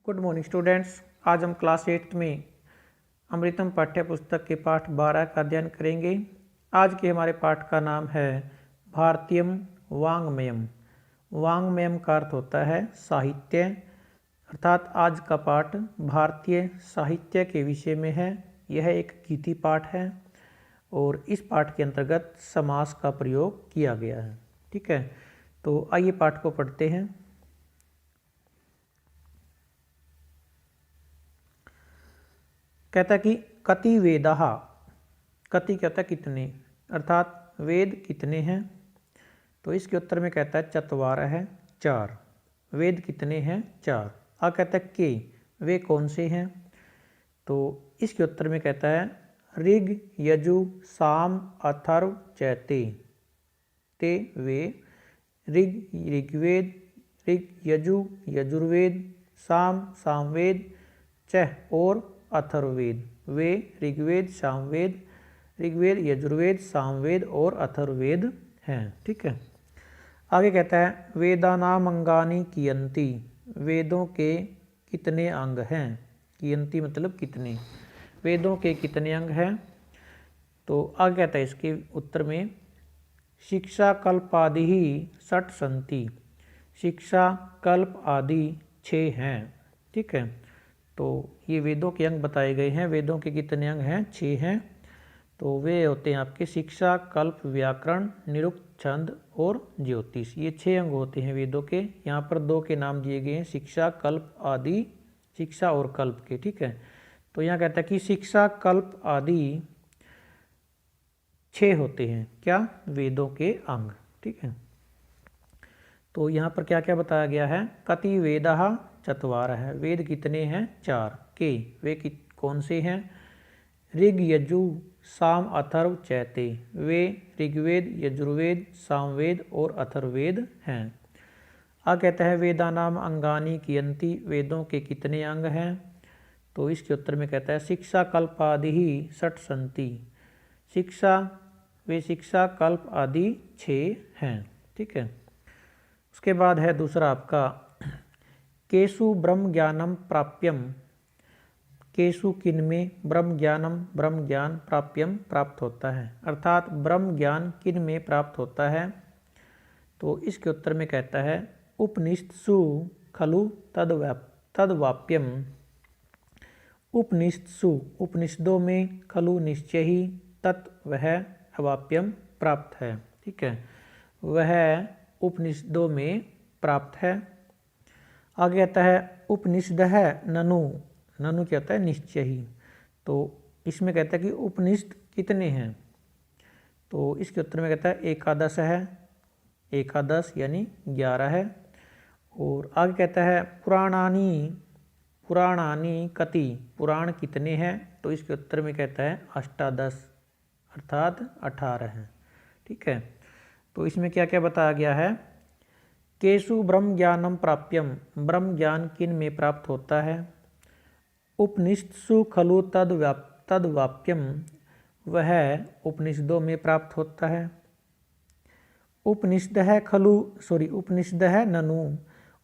Good morning students. आज हम class 8 में अमृतम पाठ्य पुस्तक के पाठ 12 का अध्ययन करेंगे। आज के हमारे पाठ का नाम है भारतीयम वाङ्मयम। वाङ्मयम का अर्थ होता है साहित्य, अर्थात आज का पाठ भारतीय साहित्य के विषय में है। यह एक गीति पाठ है और इस पाठ के अंतर्गत समास का प्रयोग किया गया है। ठीक है, तो आइए पाठ को पढ़ते हैं। कहता है कि कति वेदाः, कति कहता है कितने, अर्थात वेद कितने हैं। तो इसके उत्तर में कहता है चत्वारः है, चार। वेद कितने हैं? चार। आ कहता है के, वे कौन से हैं? तो इसके उत्तर में कहता है ऋग यजु साम अथर्व चैते। ते वे ऋग ऋग्वेद, ऋग यजु यजुर्वेद, साम सामवेद, चह और अथर्ववेद। वे ऋग्वेद सामवेद, ऋग्वेद यजुर्वेद सामवेद और अथर्ववेद हैं। ठीक है, आगे कहता है वेदानाम अंगानि कियन्ति। वेदों के कितने अंग हैं? कियन्ति मतलब कितने, वेदों के कितने अंग हैं? तो आगे कहता है इसके उत्तर में शिक्षा कल्प आदि ही षट् सन्ति। शिक्षा कल्प आदि 6 हैं। ठीक है, तो ये वेदों के अंग बताए गए हैं। वेदों के कितने अंग हैं? 6 हैं। तो वे होते हैं आपके शिक्षा, कल्प, व्याकरण, निरुक्त, छंद और ज्योतिष। ये 6 अंग होते हैं वेदों के। यहाँ पर 2 के नाम दिए गए हैं, शिक्षा, कल्प आदि, शिक्षा और कल्प के। ठीक है, तो यहाँ कहता है कि शिक्षा, कल्प आदि 6 होते हैं। क्या? वेदों के अंग। ठीक है, तो यहाँ पर क्या क्या बताया गया है? कति वेदाः चत्वारः है, वेद कितने हैं? 4। के, वे कौन से हैं? ऋग यजु साम अथर्व चैते। वे ऋग्वेद यजुर्वेद सामवेद और अथर्ववेद हैं। आ कहता है वेदानाम अंगानि कियन्ति। वेदों के कितने अंग हैं? तो इसके उत्तर में कहता है शिक्षा कल्प आदि ही षट् सन्ति। शिक्षा, वे शिक्षा, कल्प आदि 6 हैं। ठीक है, उसके बाद है दूसरा आपका केषु ब्रह्म ज्ञानम प्राप्यम। केषु किन में ब्रह्म ज्ञानम, ब्रह्म ज्ञान प्राप्यम प्राप्त होता है, अर्थात ब्रह्म ज्ञान किन में प्राप्त होता है? तो इसके उत्तर में कहता है उपनिषत्सु खलु तद्वाप्यम। उपनिषत्सु, उपनिषदों में, खलु निश्चय ही, तत् वह, अवाप्यम प्राप्त है। ठीक है, वह उपनिषदों में प्राप्त है। आगे आता है उपनिषदः ननु। ननु क्या होता है? निश्चय ही। तो इसमें कहता है कि उपनिषद कितने हैं? तो इसके उत्तर में कहता है एकादश है, एकादश यानी 11 है। और आगे कहता है पुराणानि, पुराणानि कति, पुराण कितने हैं? तो इसके उत्तर में कहता है अष्टादश, अर्थात 18 है। ठीक है, तो इसमें क्या क्या बताया गया है? केषु ब्रह्म ज्ञानम प्राप्यम, ब्रह्म ज्ञान किन में प्राप्त होता है? उपनिषत्सु खलु तद्वाप्यम, वह उपनिषदों में प्राप्त होता है। उपनिषदः खलु, उपनिषदः ननु,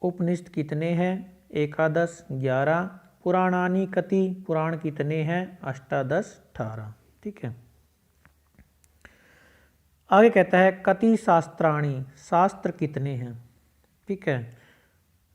उपनिषद कितने हैं? एकादश 11। पुराणानि कति, पुराण कितने हैं? अष्टादश 18। ठीक है, आगे कहता है कति शास्त्राणि, शास्त्र कितने हैं? ठीक है,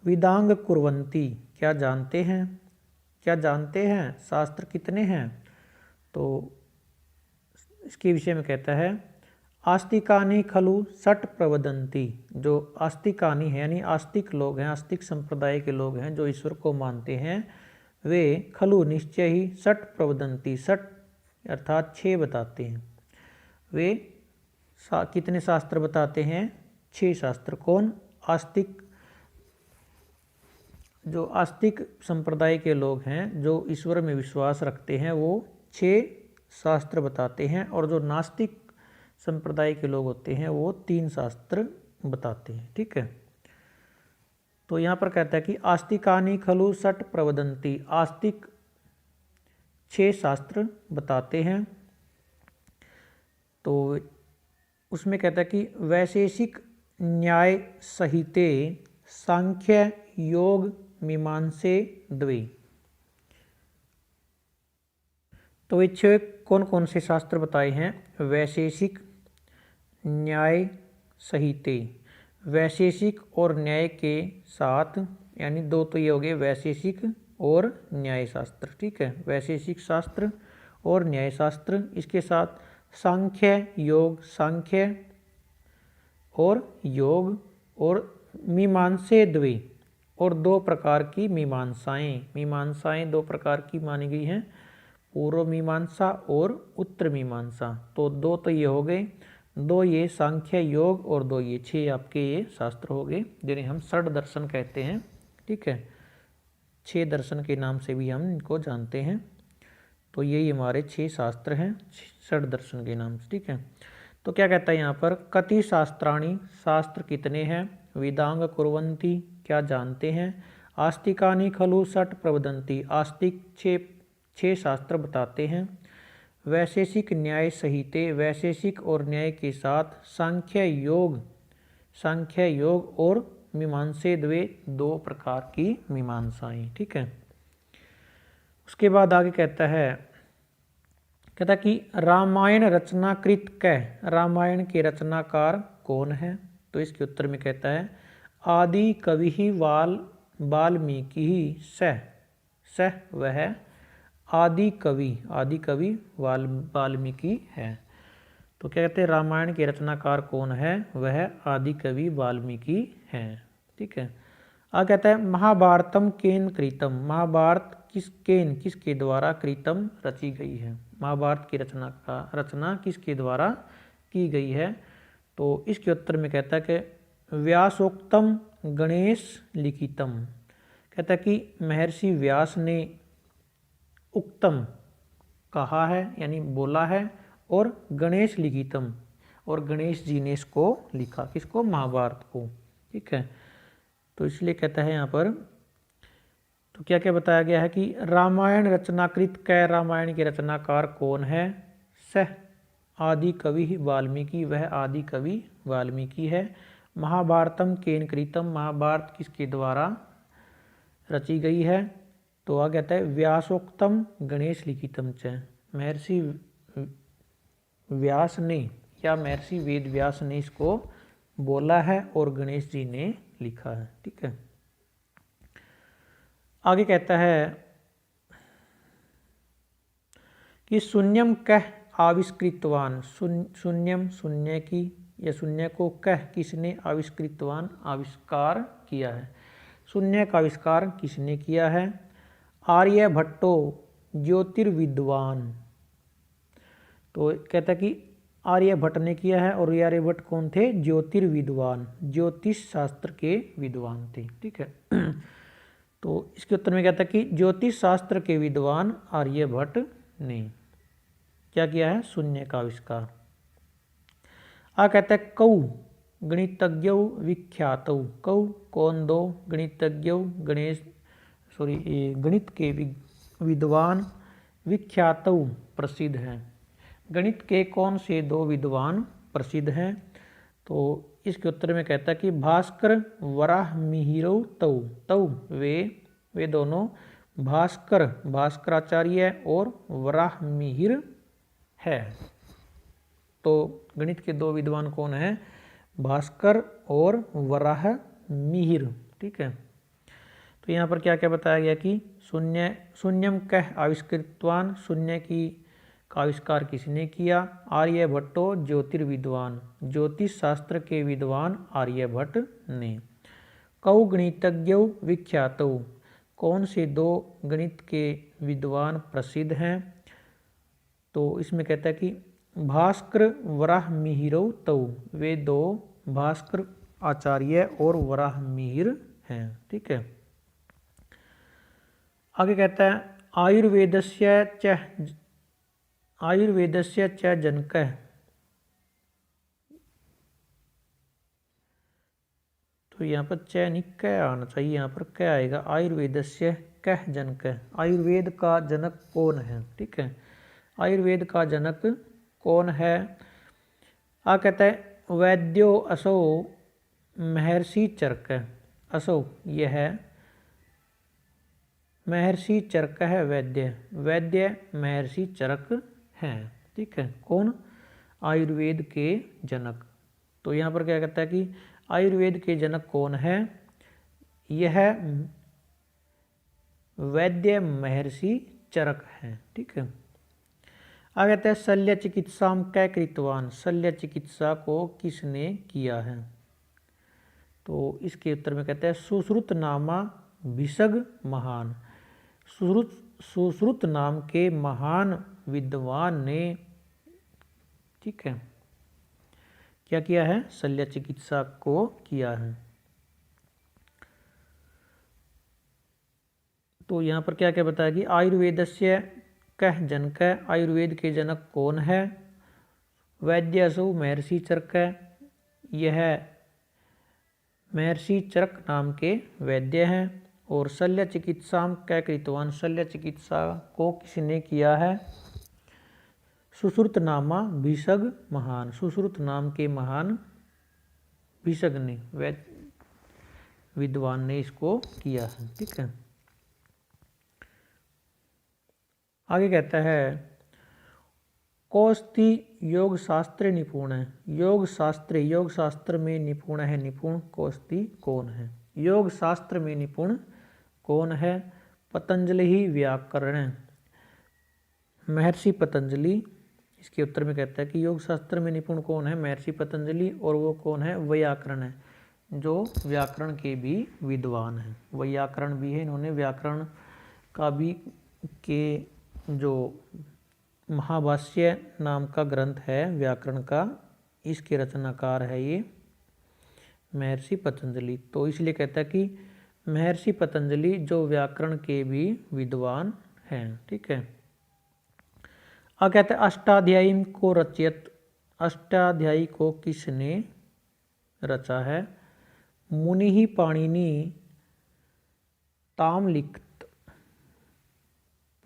विदांग कुर्वन्ति, क्या जानते हैं? क्या जानते हैं? शास्त्र कितने हैं? तो इसके विषय में कहता है आस्तिकानि खलु षट् प्रवदन्ति। जो आस्तिकानि है यानी आस्तिक लोग हैं, आस्तिक संप्रदाय के लोग हैं जो ईश्वर को मानते हैं, वे खलु निश्चय ही षट् प्रवदन्ति, षट् अर्थात 6 बताते हैं। वे कितने शास्त्र बताते हैं? 6 शास्त्र। कौन? आस्तिक, जो आस्तिक संप्रदाय के लोग हैं, जो ईश्वर में विश्वास रखते हैं, वो 6 शास्त्र बताते हैं। और जो नास्तिक संप्रदाय के लोग होते हैं वो 3 शास्त्र बताते हैं। ठीक है, तो यहाँ पर कहता है कि आस्तिकानि खलु षट् प्रवदन्ति, आस्तिक 6 शास्त्र बताते हैं। तो उसमें कहता है कि वैशेषिक न्याय संहिते सांख्य योग मीमांसे द्वे। तो इच्छे कौन कौन से शास्त्र बताए हैं? वैशेषिक, न्याय संहिते। वैशेषिक और न्याय के साथ, यानी दो तो ये हो गए वैशेषिक और न्याय शास्त्र, ठीक है, वैशेषिक शास्त्र और न्याय शास्त्र। इसके साथ सांख्य योग, सांख्य और मीमांसे द्वे, और दो प्रकार की मीमांसाएं दो प्रकार की मानी गई हैं, पूर्व मीमांसा और उत्तर मीमांसा। तो दो तो ये हो गए, दो ये सांख्य योग और दो ये 6 आपके ये शास्त्र हो गए, जिन्हें हम षड दर्शन कहते हैं, ठीक है, 6 दर्शन के नाम से भी हम इनको जानते हैं। तो यही हमारे 6 शास्त्र हैं षड दर्शन के नाम से, ठीक है। तो क्या कहता है यहाँ पर, कति शास्त्राणी, शास्त्र कितने हैं, वेदांग कुर्वन्ति, क्या जानते हैं, आस्तिकानि खलु षट् प्रवदन्ति, आस्तिक 6 शास्त्र बताते हैं, वैशेषिक न्याय संहिते, वैशेषिक और न्याय के साथ सांख्य योग और मीमांसे द्वे, 2 प्रकार की मीमांसाएं, ठीक है। उसके बाद आगे कहता है कि रामायण रचनाकृत कै, रामायण के रचनाकार कौन है? तो इसके उत्तर में कहता है आदि कवि ही वाल्मीकि ही सह वह आदि कवि वाल्मीकि है। तो क्या कहते हैं, रामायण के रचनाकार कौन है? वह आदि कवि वाल्मीकि है, ठीक है। आगे कहता है महाभारतम केन कृतम, महाभारत किसके द्वारा कृतम रची गई है, महाभारत की रचना किसके द्वारा की गई है? तो इसके उत्तर में कहता है कि व्यासोक्तम गणेश लिखितम, कहता है कि महर्षि व्यास ने उक्तम कहा है, यानी बोला है, और गणेश लिखितम, और गणेश जी ने इसको लिखा, किसको? महाभारत को, ठीक है। तो इसलिए कहता है यहाँ पर, तो क्या क्या बताया गया है कि रामायण रचनाकृत कै, रामायण के रचनाकार कौन है? सह आदि कवि वाल्मीकि, वह आदि कवि वाल्मीकि है। महाभारतम केन कृतम, महाभारत किसके द्वारा रची गई है? तो आ कहता है व्यासोक्तम गणेश लिखितम च, महर्षि व्यास ने या महर्षि वेद व्यास ने इसको बोला है और गणेश जी ने लिखा है, ठीक है। आगे कहता है कि शून्यम कह आविष्कृतवान, शून्यम शून्य की या शून्य को कह किसने आविष्कृतवान आविष्कार किया है, शून्य का आविष्कार किसने किया है? आर्यभट्टो ज्योतिर्विद्वान। तो कहता है कि आर्यभट्ट ने किया है, और आर्यभट्ट कौन थे? ज्योतिर्विद्वान, ज्योतिष शास्त्र के विद्वान थे, ठीक है। तो इसके उत्तर में कहता है कि ज्योतिष शास्त्र के विद्वान आर्यभट्ट ने क्या किया है? शून्य का आविष्कार। कहता है कौ गणितज्ञौ विख्यातौ, कौ कौन दो गणितज्ञौ गणित के विद्वान विख्यातौ प्रसिद्ध हैं, गणित के कौन से 2 विद्वान प्रसिद्ध हैं? तो इसके उत्तर में कहता है कि भास्कर वराहमिहिरौ तौ वे दोनों भास्कराचार्य और वराहमिहिर है। तो गणित के 2 विद्वान कौन है? भास्कर और वराहमिहिर, ठीक है। तो यहाँ पर क्या क्या बताया गया कि शून्यम कह आविष्कृतवान, शून्य का आविष्कार किसने किया? आर्यभट्टो ज्योतिर्विद्वान, ज्योतिष शास्त्र के विद्वान आर्यभट्ट ने। कौ गणितज्ञौ विख्यातौ, कौन से 2 गणित के विद्वान प्रसिद्ध हैं? तो इसमें कहता है कि भास्कर वराहमिहिरौ तौ, वे 2 भास्कर आचार्य और वराहमिहिर हैं, ठीक है। आगे कहता है आयुर्वेदस्य च जनकः, तो यहाँ पर च नहीं क आना चाहिए, यहाँ पर क आएगा। आयुर्वेदस्य कह जनकः, आयुर्वेद का जनक कौन है, ठीक है। आयुर्वेद का जनक कौन है? कहता है वैद्यो असौ महर्षि चरक, असौ यह महर्षि चरक है वैद्य, वैद्य महर्षि चरक हैं। ठीक है, कौन? आयुर्वेद के जनक। तो यहाँ पर क्या कहता है कि आयुर्वेद के जनक कौन है? यह वैद्य महर्षि चरक हैं। ठीक है, आगे कहते हैं शल्य चिकित्सा कै कृतवान, शल्य चिकित्सा को किसने किया है? तो इसके उत्तर में कहते हैं सुश्रुत नामा भिषग महान, सुश्रुत नाम के महान विद्वान ने, ठीक है, क्या किया है? शल्य चिकित्सा को किया है। तो यहाँ पर क्या क्या बताया कि आयुर्वेदस्य कह जनक, आयुर्वेद के जनक कौन है? वैद्यसु महर्षि चरक, यह महर्षि चरक नाम के वैद्य हैं। और शल्य चिकित्सा कै कृतवान, शल्य चिकित्सा को किसने किया है? सुश्रुत नामा भिषग महान, सुश्रुत नाम के महान भिषग ने, विद्वान ने इसको किया है। ठीक है, आगे कहता है कौस्ती योग शास्त्र निपुण है, योग शास्त्र में निपुण है, निपुण कौस्ती कौन है? योग शास्त्र में निपुण कौन है? पतंजलि ही व्याकरण, महर्षि पतंजलि। इसके उत्तर में कहता है कि योग शास्त्र में निपुण कौन है? महर्षि पतंजलि। और वो कौन है? व्याकरण है, जो व्याकरण के भी विद्वान हैं, व्याकरण भी है, इन्होंने व्याकरण का भी के जो महाभाष्य नाम का ग्रंथ है व्याकरण का, इसके रचनाकार है ये महर्षि पतंजलि। तो इसलिए कहता है कि महर्षि पतंजलि जो व्याकरण के भी विद्वान हैं। ठीक है, अब कहते हैं अष्टाध्यायी को रचित, अष्टाध्यायी को किसने रचा है? मुनि ही पाणिनि ताम लिखत,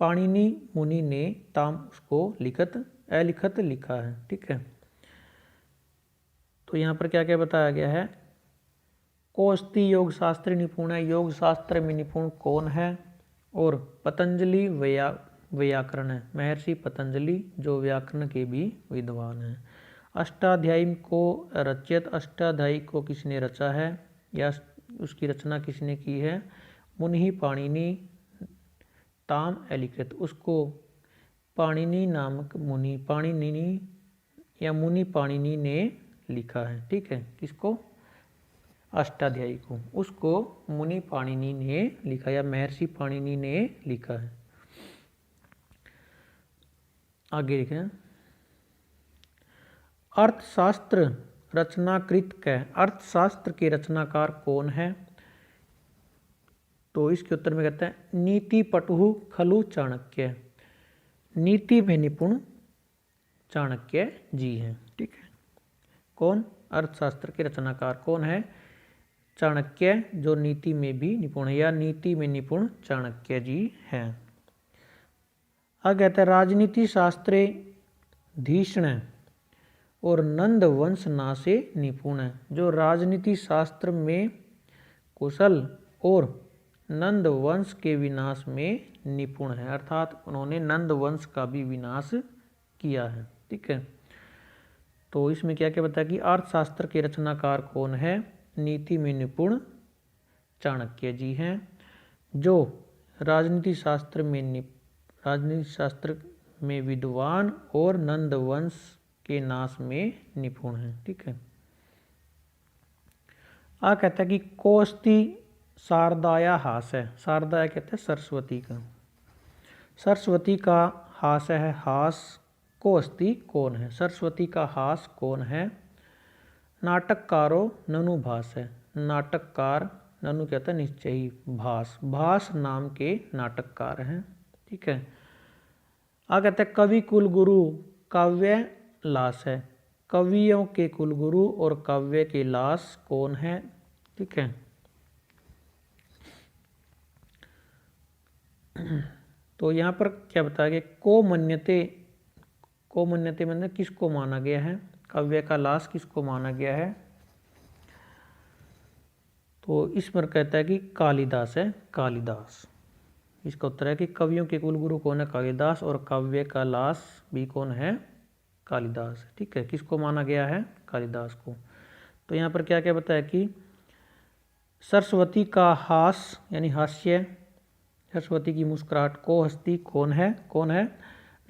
पाणिनि मुनि ने ताम उसको लिखत अलिखत लिखा है। ठीक है, तो यहाँ पर क्या क्या बताया गया है? कौस्ती योग शास्त्र निपुण है, योग शास्त्र में निपुण कौन है? और पतंजलि व्याकरण है, महर्षि पतंजलि जो व्याकरण के भी विद्वान हैं। अष्टाध्यायी को रचित, अष्टाध्यायी को किसने रचा है या उसकी रचना किसने की है? मुनि पाणिनि ताम अलिखित, उसको पाणिनि नामक मुनि, पाणिनि या मुनि पाणिनि ने लिखा है। ठीक है, किसको? अष्टाध्यायी को, उसको मुनि पाणिनि ने लिखा या महर्षि पाणिनि ने लिखा है। आगे लिखें अर्थशास्त्र रचनाकृत कै, अर्थशास्त्र के रचनाकार कौन है? तो इसके उत्तर में कहते हैं नीति पटु खलु चाणक्य, नीति में निपुण चाणक्य जी हैं। ठीक है, कौन? अर्थशास्त्र के रचनाकार कौन है? चाणक्य, जो नीति में भी निपुण है या नीति में निपुण चाणक्य जी हैं। आगे कहते हैं राजनीति शास्त्रे धीष्ण और नंद वंश ना से निपुण है, जो राजनीति शास्त्र में कुशल और नंद वंश के विनाश में निपुण है, अर्थात उन्होंने नंद वंश का भी विनाश किया है। ठीक है, तो इसमें क्या क्या बताया कि अर्थशास्त्र के रचनाकार कौन है? नीति में निपुण चाणक्य जी हैं, जो राजनीति शास्त्र में विद्वान और नंद वंश के नाश में निपुण हैं। ठीक है, आ कहता है कि कौस्ती शारदाया हास है, शारदाया कहते हैं सरस्वती का, सरस्वती का हास है, हास कौस्ती कौन है? सरस्वती का हास कौन है? नाटककारो ननु भास है, नाटककार ननु कहता है निश्चयी, भास, भास नाम के नाटककार हैं। ठीक है, आ कहते हैं कवि कुलगुरु काव्य लास है, कवियों के कुलगुरु और काव्य के लास कौन है? ठीक है, तो यहाँ पर क्या बताया गया? को मन्यते, को मन्यते मतलब किसको माना गया है? काव्य का लाश किसको माना गया है? तो इस पर कहता है कि कालिदास है, कालिदास। इसका उत्तर है कि कवियों के कुलगुरु कौन है? कालिदास। और काव्य का लास भी कौन है? कालिदास। ठीक है, किसको माना गया है? कालिदास को। तो यहाँ पर क्या क्या बताया कि सरस्वती का हास यानी हास्य, सरस्वती की मुस्कुराहट को हस्ती कौन है? कौन है?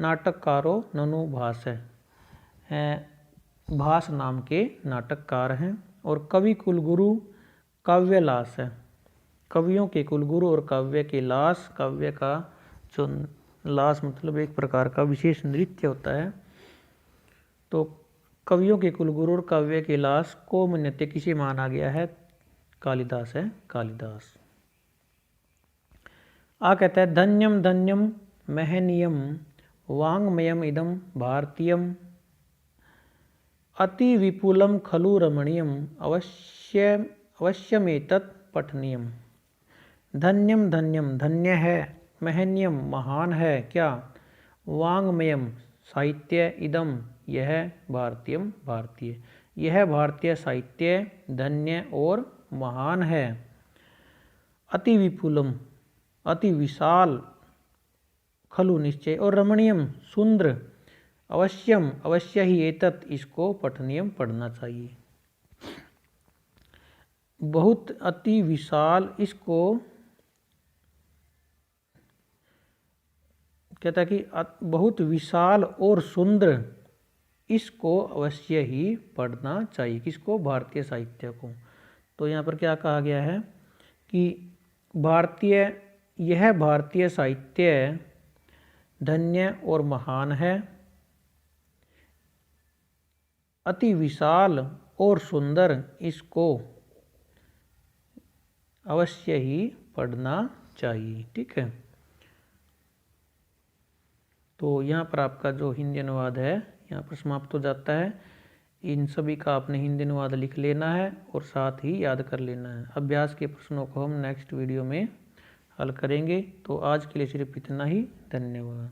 नाटककारो ननु भास है, भास नाम के नाटककार हैं। और कवि कुलगुरु काव्यलास है, कवियों के कुलगुरु और काव्य के लास, काव्य का जो लास मतलब एक प्रकार का विशेष नृत्य होता है। तो कवियों के कुलगुरु और काव्य के लास को मान्यते किसे माना गया है? कालिदास है, कालिदास। आ कहता है धन्यम धन्यम महनीयम वाङ्मयम इदम भारतीयम अति विपुलम खलु रमणीयम अवश्यमेतत् पठनीयम। धन्यम धन्यम धन्य है, महनीयम महान है, क्या? वाङ्मयम साहित्य, इदम यह, भारतीयम भारतीय, यह भारतीय साहित्य धन्य और महान है। अति विपुलम अति विशाल, खलु निश्चय, और रमणीयम सुंदर, अवश्यम अवश्य ही, एतत् इसको, पठनीयम पढ़ना चाहिए। बहुत अति विशाल, इसको कहता है कि बहुत विशाल और सुंदर, इसको अवश्य ही पढ़ना चाहिए। किसको? भारतीय साहित्य को। तो यहाँ पर क्या कहा गया है कि यह भारतीय साहित्य धन्य और महान है, अति विशाल और सुंदर, इसको अवश्य ही पढ़ना चाहिए। ठीक है, तो यहाँ पर आपका जो हिंदी अनुवाद है यहाँ पर समाप्त हो जाता है। इन सभी का आपने हिंदी अनुवाद लिख लेना है और साथ ही याद कर लेना है। अभ्यास के प्रश्नों को हम नेक्स्ट वीडियो में हल करेंगे। तो आज के लिए सिर्फ इतना ही। धन्यवाद।